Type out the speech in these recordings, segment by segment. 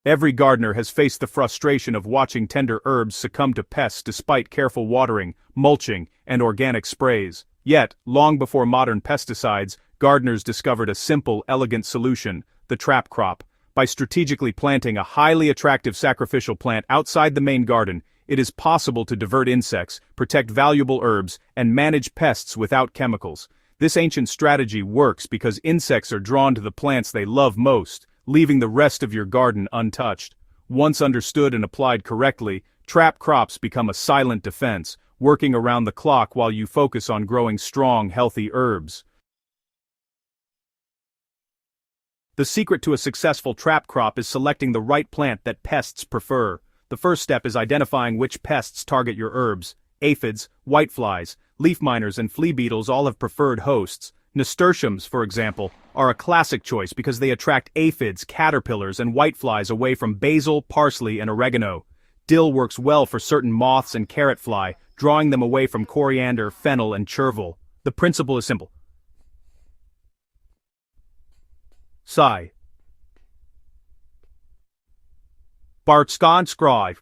Every gardener has faced the frustration of watching tender herbs succumb to pests despite careful watering, mulching, and organic sprays. Yet, long before modern pesticides, gardeners discovered a simple, elegant solution: the trap crop. By strategically planting a highly attractive sacrificial plant outside the main garden, it is possible to divert insects, protect valuable herbs, and manage pests without chemicals. This ancient strategy works because insects are drawn to the plants they love most, leaving the rest of your garden untouched. Once understood and applied correctly, trap crops become a silent defense, working around the clock while you focus on growing strong, healthy herbs. The secret to a successful trap crop is selecting the right plant that pests prefer. The first step is identifying which pests target your herbs. Aphids, whiteflies, leaf miners, and flea beetles all have preferred hosts. Nasturtiums, for example, are a classic choice because they attract aphids, caterpillars, and whiteflies away from basil, parsley, and oregano. Dill works well for certain moths and carrot fly, drawing them away from coriander, fennel, and chervil. The principle is simple. Sigh. Bartskan scrive.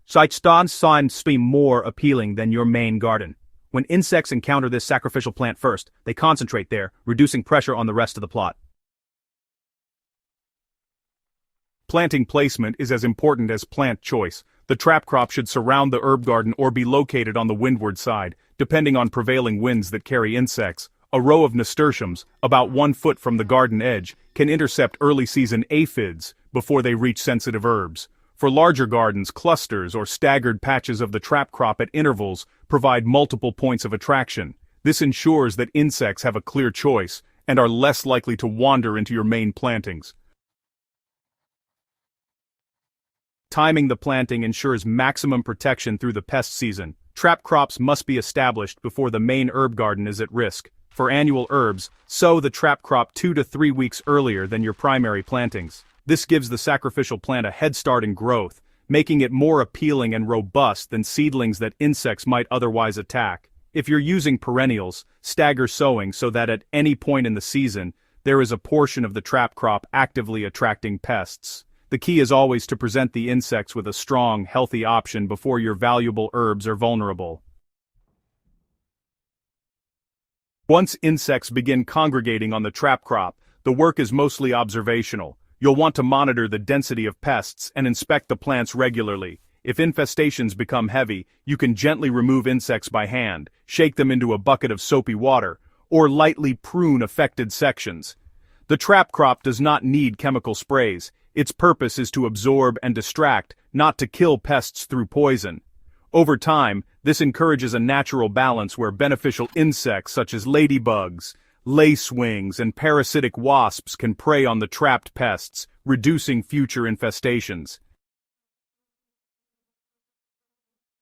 Sightstan sign seem more appealing than your main garden. When insects encounter this sacrificial plant first, they concentrate there, reducing pressure on the rest of the plot. Planting placement is as important as plant choice. The trap crop should surround the herb garden or be located on the windward side, depending on prevailing winds that carry insects. A row of nasturtiums, about 1 foot from the garden edge, can intercept early-season aphids before they reach sensitive herbs. For larger gardens, clusters or staggered patches of the trap crop at intervals provide multiple points of attraction. This ensures that insects have a clear choice and are less likely to wander into your main plantings. Timing the planting ensures maximum protection through the pest season. Trap crops must be established before the main herb garden is at risk. For annual herbs, sow the trap crop 2 to 3 weeks earlier than your primary plantings. This gives the sacrificial plant a head start in growth, making it more appealing and robust than seedlings that insects might otherwise attack. If you're using perennials, stagger sowing so that at any point in the season, there is a portion of the trap crop actively attracting pests. The key is always to present the insects with a strong, healthy option before your valuable herbs are vulnerable. Once insects begin congregating on the trap crop, the work is mostly observational. You'll want to monitor the density of pests and inspect the plants regularly. If infestations become heavy, you can gently remove insects by hand, shake them into a bucket of soapy water, or lightly prune affected sections. The trap crop does not need chemical sprays. Its purpose is to absorb and distract, not to kill pests through poison. Over time, this encourages a natural balance where beneficial insects such as ladybugs, lacewings, and parasitic wasps can prey on the trapped pests, reducing future infestations.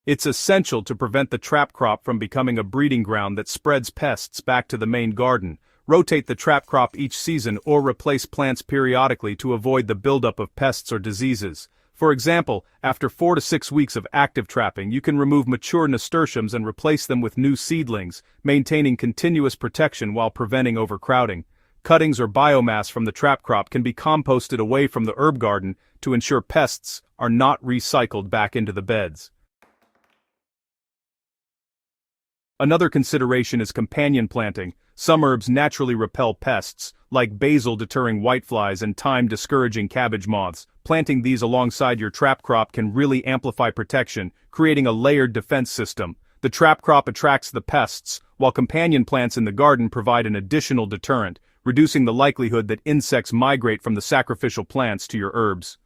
It's essential to prevent the trap crop from becoming a breeding ground that spreads pests back to the main garden. Rotate the trap crop each season or replace plants periodically to avoid the buildup of pests or diseases. For example, after 4 to 6 weeks of active trapping, you can remove mature nasturtiums and replace them with new seedlings, maintaining continuous protection while preventing overcrowding. Cuttings or biomass from the trap crop can be composted away from the herb garden to ensure pests are not recycled back into the beds. Another consideration is companion planting. Some herbs naturally repel pests, like basil deterring whiteflies and thyme discouraging cabbage moths. Planting these alongside your trap crop can really amplify protection, creating a layered defense system. The trap crop attracts the pests, while companion plants in the garden provide an additional deterrent, reducing the likelihood that insects migrate from the sacrificial plants to your herbs.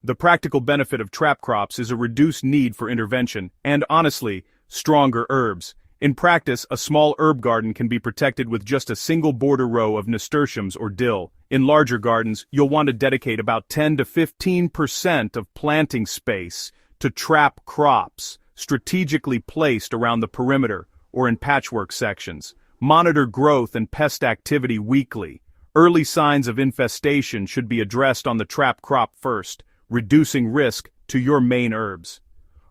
The practical benefit of trap crops is a reduced need for intervention, and honestly, stronger herbs. In practice, a small herb garden can be protected with just a single border row of nasturtiums or dill. In larger gardens, you'll want to dedicate about 10 to 15% of planting space to trap crops, strategically placed around the perimeter or in patchwork sections. Monitor growth and pest activity weekly. Early signs of infestation should be addressed on the trap crop first, reducing risk to your main herbs.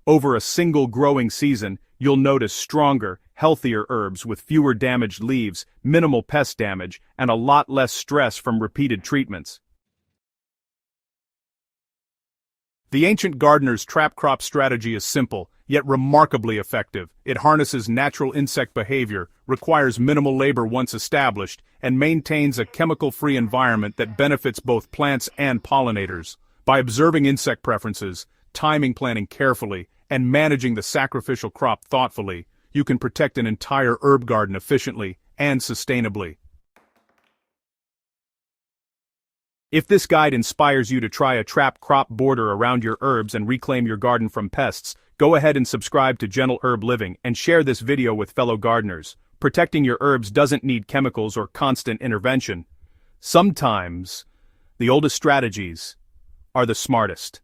Over a single growing season, you'll notice stronger, healthier herbs with fewer damaged leaves, minimal pest damage, and a lot less stress from repeated treatments. The ancient gardener's trap crop strategy is simple, yet remarkably effective. It harnesses natural insect behavior, requires minimal labor once established, and maintains a chemical-free environment that benefits both plants and pollinators. By observing insect preferences, timing planting carefully, and managing the sacrificial crop thoughtfully, you can protect an entire herb garden efficiently and sustainably. If this guide inspires you to try a trap crop border around your herbs and reclaim your garden from pests, go ahead and subscribe to Gentle Herb Living and share this video with fellow gardeners. Protecting your herbs doesn't need chemicals or constant intervention. Sometimes, the oldest strategies are the smartest.